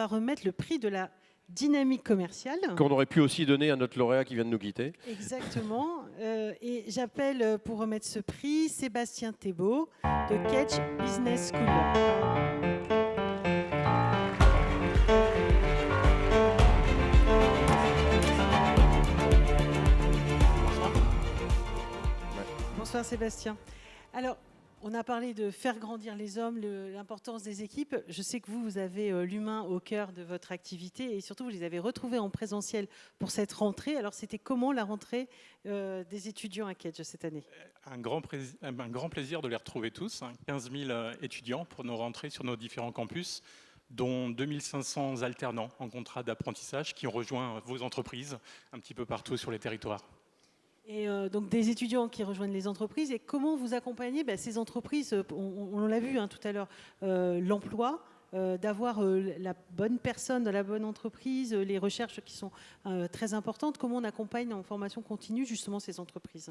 va remettre le prix de la dynamique commerciale. Qu'on aurait pu aussi donner à notre lauréat qui vient de nous quitter. Exactement. Et j'appelle pour remettre ce prix Sébastien Thébault de Kedge Business School. Bonsoir Sébastien. Alors, on a parlé de faire grandir les hommes, l'importance des équipes. Je sais que vous avez l'humain au cœur de votre activité et surtout, vous les avez retrouvés en présentiel pour cette rentrée. Alors, c'était comment la rentrée des étudiants à Kedge cette année ? Un grand plaisir de les retrouver tous, 15 000 étudiants pour nos rentrées sur nos différents campus, dont 2500 alternants en contrat d'apprentissage qui ont rejoint vos entreprises un petit peu partout sur les territoires. Et donc des étudiants qui rejoignent les entreprises. Et comment vous accompagnez ces entreprises, on l'a vu tout à l'heure, l'emploi, d'avoir la bonne personne dans la bonne entreprise, les recherches qui sont très importantes. Comment on accompagne en formation continue justement ces entreprises ?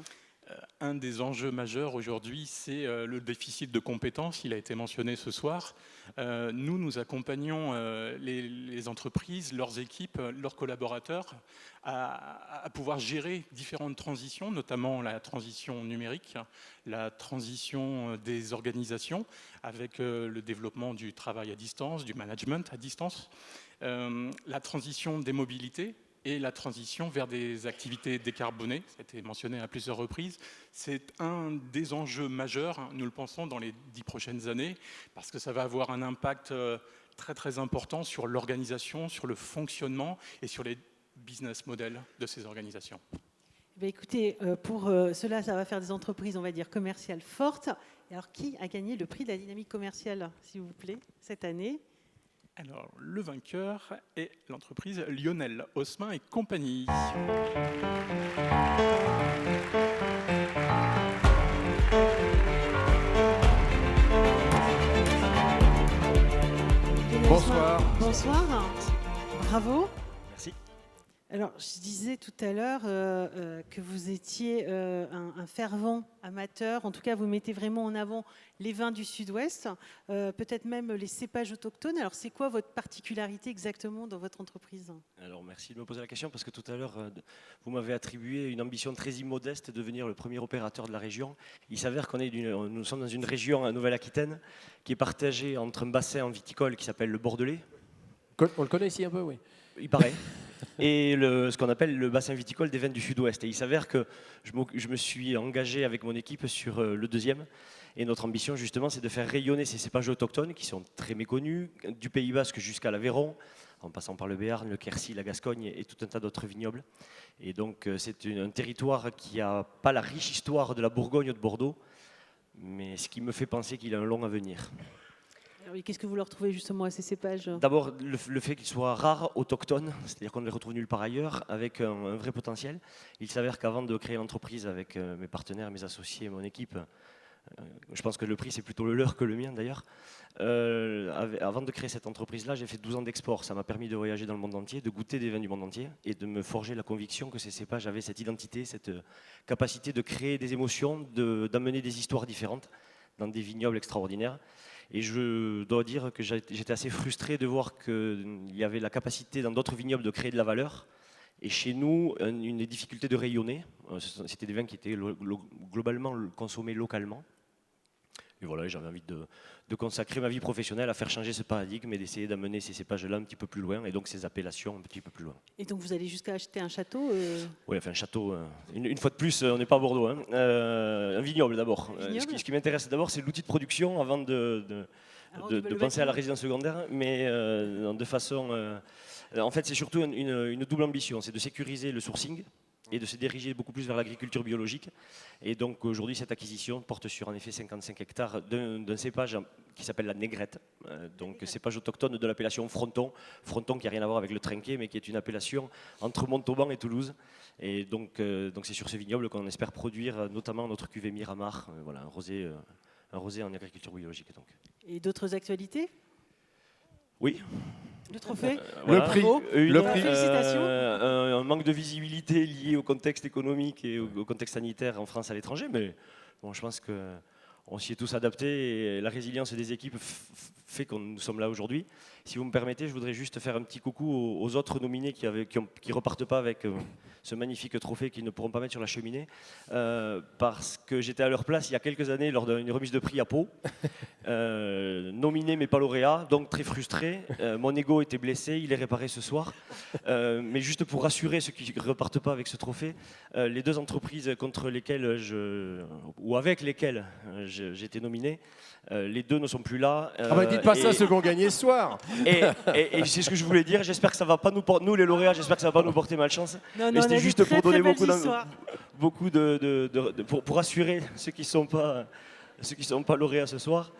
Un des enjeux majeurs aujourd'hui, c'est le déficit de compétences. Il a été mentionné ce soir. Nous accompagnons les entreprises, leurs équipes, leurs collaborateurs à pouvoir gérer différentes transitions, notamment la transition numérique, la transition des organisations avec le développement du travail à distance, du management à distance, la transition des mobilités, et la transition vers des activités décarbonées, ça a été mentionné à plusieurs reprises. C'est un des enjeux majeurs, nous le pensons, dans les 10 prochaines années, parce que ça va avoir un impact très très important sur l'organisation, sur le fonctionnement et sur les business models de ces organisations. Écoutez, pour cela, ça va faire des entreprises, on va dire, commerciales fortes. Alors, qui a gagné le prix de la dynamique commerciale, s'il vous plaît, cette année ? Alors, le vainqueur est l'entreprise Lionel Haussmann et compagnie. Bonsoir. Bonsoir. Bravo. Merci. Alors, je disais tout à l'heure que vous étiez un fervent amateur. En tout cas, vous mettez vraiment en avant les vins du Sud-Ouest, peut-être même les cépages autochtones. Alors, c'est quoi votre particularité exactement dans votre entreprise ? Alors, merci de me poser la question parce que tout à l'heure, vous m'avez attribué une ambition très immodeste de devenir le premier opérateur de la région. Il s'avère nous sommes dans une région, en Nouvelle-Aquitaine, qui est partagée entre un bassin viticole qui s'appelle le Bordelais. On le connaît ici un peu, oui. Il paraît. Et ce qu'on appelle le bassin viticole des vins du Sud-Ouest. Et il s'avère que je me suis engagé avec mon équipe sur le deuxième. Et notre ambition, justement, c'est de faire rayonner ces cépages autochtones qui sont très méconnus, du Pays Basque jusqu'à l'Aveyron, en passant par le Béarn, le Quercy, la Gascogne et tout un tas d'autres vignobles. Et donc, c'est un territoire qui n'a pas la riche histoire de la Bourgogne ou de Bordeaux, mais ce qui me fait penser qu'il a un long avenir. Qu'est-ce que vous leur trouvez justement à ces cépages ? D'abord, le fait qu'ils soient rares, autochtones, c'est-à-dire qu'on ne les retrouve nulle part ailleurs, avec un vrai potentiel. Il s'avère qu'avant de créer l'entreprise avec mes partenaires, mes associés, mon équipe, je pense que le prix c'est plutôt le leur que le mien d'ailleurs. Avant de créer cette entreprise-là, j'ai fait 12 ans d'export. Ça m'a permis de voyager dans le monde entier, de goûter des vins du monde entier et de me forger la conviction que ces cépages avaient cette identité, cette capacité de créer des émotions, d'amener des histoires différentes dans des vignobles extraordinaires. Et je dois dire que j'étais assez frustré de voir qu'il y avait la capacité dans d'autres vignobles de créer de la valeur. Et chez nous, une difficulté de rayonner. C'était des vins qui étaient globalement consommés localement. Et voilà, j'avais envie de consacrer ma vie professionnelle à faire changer ce paradigme et d'essayer d'amener ces cépages-là un petit peu plus loin et donc ces appellations un petit peu plus loin. Et donc vous allez jusqu'à acheter un château Oui, enfin un château, une fois de plus, on n'est pas à Bordeaux. Un vignoble d'abord. Ce qui m'intéresse d'abord, c'est l'outil de production avant de penser à la résidence secondaire, mais de façon... en fait, c'est surtout une double ambition, c'est de sécuriser le sourcing et de se diriger beaucoup plus vers l'agriculture biologique. Et donc aujourd'hui, cette acquisition porte sur en effet 55 hectares d'un cépage qui s'appelle la négrette, donc cépage autochtone de l'appellation Fronton qui n'a rien à voir avec le trinquet, mais qui est une appellation entre Montauban et Toulouse. Et donc c'est sur ce vignoble qu'on espère produire notamment notre cuvée Miramar, voilà, un rosé en agriculture biologique. Donc. Et d'autres actualités ? Oui. Le trophée, voilà. Le prix. Félicitations. Un manque de visibilité lié au contexte économique et au contexte sanitaire en France et à l'étranger, mais bon, je pense qu'on s'y est tous adaptés et la résilience des équipes fait que nous sommes là aujourd'hui. Si vous me permettez, je voudrais juste faire un petit coucou aux autres nominés qui ne repartent pas avec ce magnifique trophée qu'ils ne pourront pas mettre sur la cheminée, parce que j'étais à leur place il y a quelques années lors d'une remise de prix à Pau, nominé mais pas lauréat, donc très frustré. Mon ego était blessé, il est réparé ce soir. Mais juste pour rassurer ceux qui ne repartent pas avec ce trophée, les 2 entreprises contre lesquelles ou avec lesquelles j'ai été nominé, les 2 ne sont plus là. Dites pas ça, ceux qui ont gagné ce soir. Et c'est ce que je voulais dire. J'espère que ça va pas nous les lauréats, j'espère que ça va pas nous porter malchance. Non, Mais c'était juste pour donner beaucoup pour rassurer ceux qui sont pas lauréats ce soir.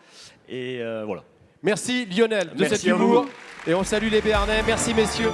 Et voilà. Merci Lionel de Merci cet humour. Et on salue les Béarnais. Merci messieurs.